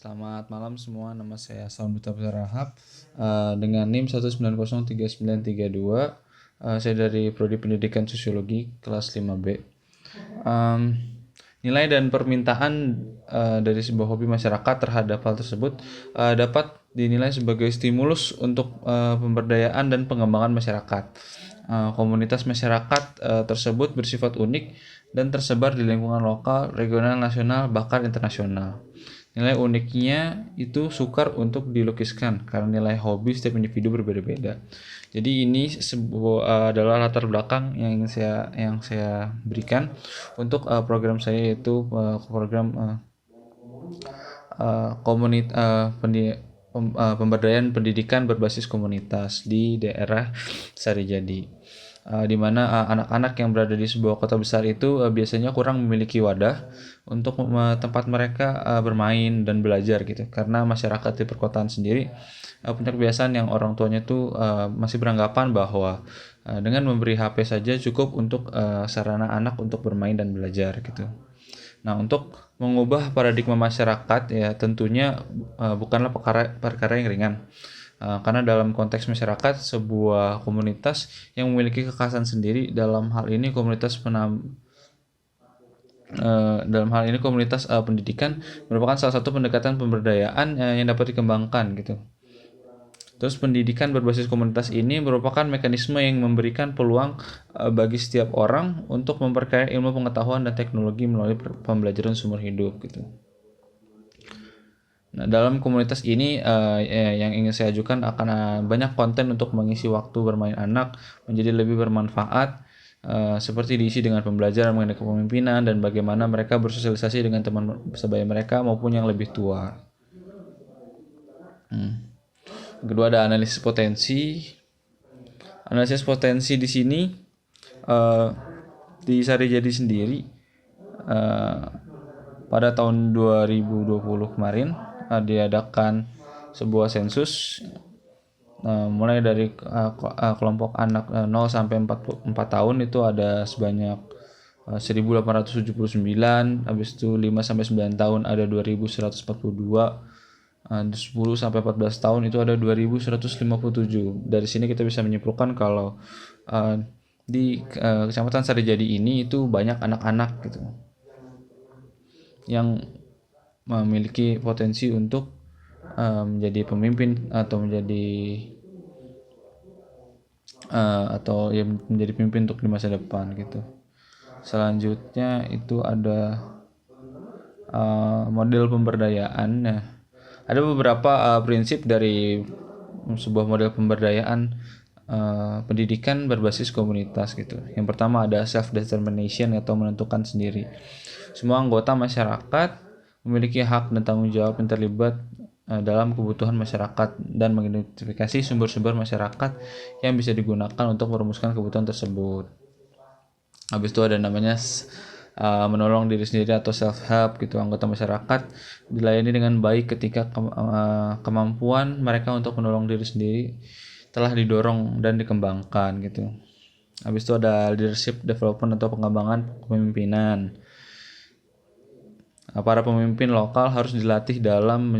Selamat malam semua, nama saya Saun Duta Rahab dengan NIM 1903932. Saya dari Prodi Pendidikan Sosiologi kelas 5B. Nilai dan permintaan dari sebuah hobi masyarakat terhadap hal tersebut dapat dinilai sebagai stimulus untuk pemberdayaan dan pengembangan masyarakat. Komunitas masyarakat tersebut bersifat unik dan tersebar di lingkungan lokal, regional, nasional, bahkan internasional. Nilai uniknya itu sukar untuk dilukiskan karena nilai hobi setiap individu berbeda-beda. Jadi ini adalah latar belakang yang saya berikan untuk program saya, yaitu program pemberdayaan pendidikan berbasis komunitas di daerah Sarijadi. Di mana anak-anak yang berada di sebuah kota besar itu biasanya kurang memiliki wadah untuk tempat mereka bermain dan belajar gitu, karena masyarakat di perkotaan sendiri punya kebiasaan yang orang tuanya tuh masih beranggapan bahwa dengan memberi HP saja cukup untuk sarana anak untuk bermain dan belajar gitu. Nah, untuk mengubah paradigma masyarakat ya tentunya bukanlah perkara yang ringan. Karena dalam konteks masyarakat, sebuah komunitas yang memiliki kekhasan sendiri, dalam hal ini komunitas pendidikan merupakan salah satu pendekatan pemberdayaan yang dapat dikembangkan gitu. Terus pendidikan berbasis komunitas ini merupakan mekanisme yang memberikan peluang bagi setiap orang untuk memperkaya ilmu pengetahuan dan teknologi melalui pembelajaran sumber hidup gitu. Nah, dalam komunitas ini yang ingin saya ajukan akan banyak konten untuk mengisi waktu bermain anak menjadi lebih bermanfaat, seperti diisi dengan pembelajaran mengenai kepemimpinan dan bagaimana mereka bersosialisasi dengan teman sebaya mereka maupun yang lebih tua. Kedua ada analisis potensi. Analisis potensi di sini di Sarijadi sendiri pada tahun 2020 kemarin diadakan sebuah sensus mulai dari kelompok anak 0 sampai 4 tahun itu ada sebanyak 1879, habis itu 5 sampai 9 tahun ada 2142, 10 sampai 14 tahun itu ada 2157. Dari sini kita bisa menyimpulkan kalau di Kecamatan Sarijadi ini itu banyak anak-anak gitu yang memiliki potensi untuk menjadi pemimpin atau menjadi pemimpin untuk di masa depan gitu. Selanjutnya itu ada model pemberdayaan. Nah, ada beberapa prinsip dari sebuah model pemberdayaan pendidikan berbasis komunitas gitu. Yang pertama ada self determination atau menentukan sendiri. Semua anggota masyarakat memiliki hak dan tanggung jawab yang terlibat dalam kebutuhan masyarakat dan mengidentifikasi sumber-sumber masyarakat yang bisa digunakan untuk merumuskan kebutuhan tersebut. Habis itu ada namanya menolong diri sendiri atau self help gitu. Anggota masyarakat dilayani dengan baik ketika kemampuan mereka untuk menolong diri sendiri telah didorong dan dikembangkan gitu. Habis itu ada leadership development atau pengembangan kepemimpinan. Para pemimpin lokal harus dilatih dalam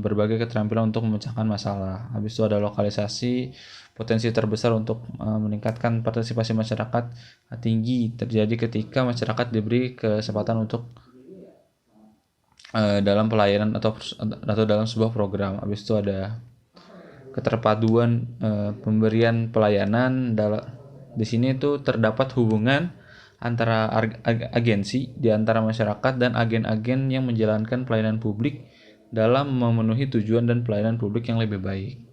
berbagai keterampilan untuk memecahkan masalah. Habis itu ada lokalisasi. Potensi terbesar untuk meningkatkan partisipasi masyarakat tinggi terjadi ketika masyarakat diberi kesempatan untuk dalam pelayanan atau dalam sebuah program. Habis itu ada keterpaduan pemberian pelayanan. Di sini itu terdapat hubungan antara agensi di antara masyarakat dan agen-agen yang menjalankan pelayanan publik dalam memenuhi tujuan dan pelayanan publik yang lebih baik.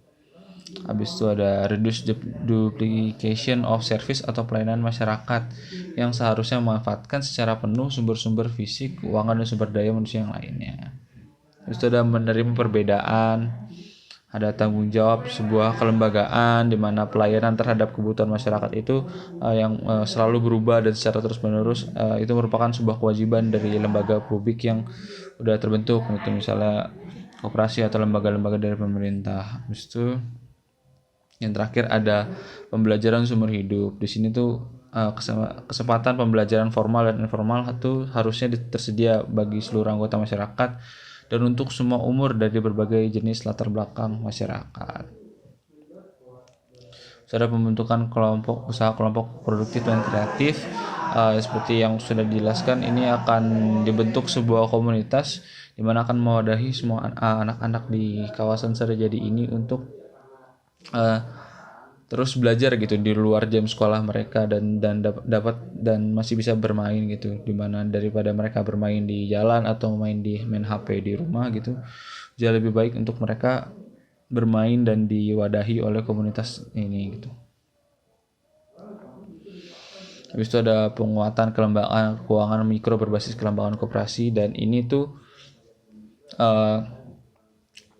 Habis itu ada reduce duplication of service atau pelayanan masyarakat yang seharusnya memanfaatkan secara penuh sumber-sumber fisik, keuangan, dan sumber daya manusia yang lainnya. Habis itu ada menerima perbedaan. Ada tanggung jawab sebuah kelembagaan di mana pelayanan terhadap kebutuhan masyarakat itu yang selalu berubah dan secara terus-menerus itu merupakan sebuah kewajiban dari lembaga publik yang sudah terbentuk, gitu, misalnya koperasi atau lembaga-lembaga dari pemerintah. Habis itu yang terakhir ada pembelajaran sumber hidup. Di sini tuh kesempatan pembelajaran formal dan informal itu harusnya tersedia bagi seluruh anggota masyarakat dan untuk semua umur dari berbagai jenis latar belakang masyarakat. Ada pembentukan kelompok usaha kelompok produktif dan kreatif. Seperti yang sudah dijelaskan, ini akan dibentuk sebuah komunitas di mana akan mewadahi semua anak-anak di kawasan Sarijadi ini untuk terus belajar gitu di luar jam sekolah mereka, dan dapat dan masih bisa bermain gitu, dimana daripada mereka bermain di jalan atau main HP di rumah gitu, jauh lebih baik untuk mereka bermain dan diwadahi oleh komunitas ini gitu. Habis itu ada penguatan kelembagaan keuangan mikro berbasis kelembagaan koperasi, dan ini tuh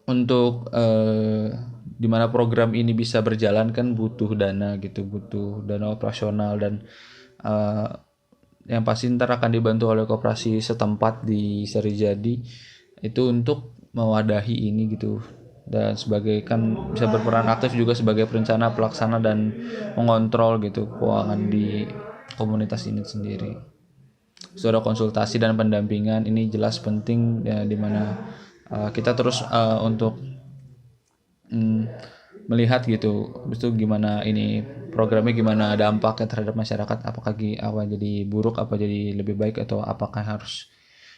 untuk di mana program ini bisa berjalan kan butuh dana gitu, butuh dana operasional, dan yang pasti ntar akan dibantu oleh koperasi setempat di Sarijadi itu untuk mewadahi ini gitu, dan sebagai kan bisa berperan aktif juga sebagai perencana, pelaksana, dan mengontrol gitu keuangan di komunitas ini sendiri. Sudah konsultasi dan pendampingan ini jelas penting ya, dimana kita terus untuk melihat gitu, habis itu gimana ini programnya, gimana dampaknya terhadap masyarakat, apakah apa jadi buruk, apa jadi lebih baik, atau apakah harus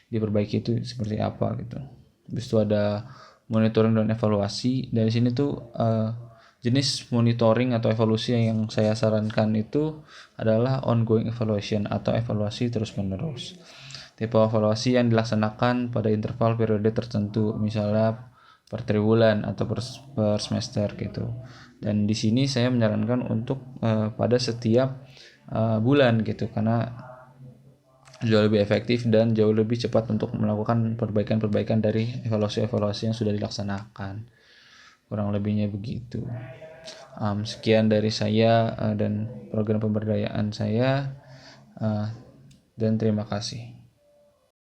diperbaiki, itu seperti apa gitu. Habis itu ada monitoring dan evaluasi. Dari sini tuh jenis monitoring atau evaluasi yang saya sarankan itu adalah ongoing evaluation atau evaluasi terus menerus. Tipe evaluasi yang dilaksanakan pada interval periode tertentu, misalnya per triwulan atau per semester gitu. Dan di sini saya menyarankan untuk pada setiap bulan gitu, karena jauh lebih efektif dan jauh lebih cepat untuk melakukan perbaikan-perbaikan dari evaluasi-evaluasi yang sudah dilaksanakan. Kurang lebihnya begitu. Sekian dari saya dan program pemberdayaan saya, dan terima kasih.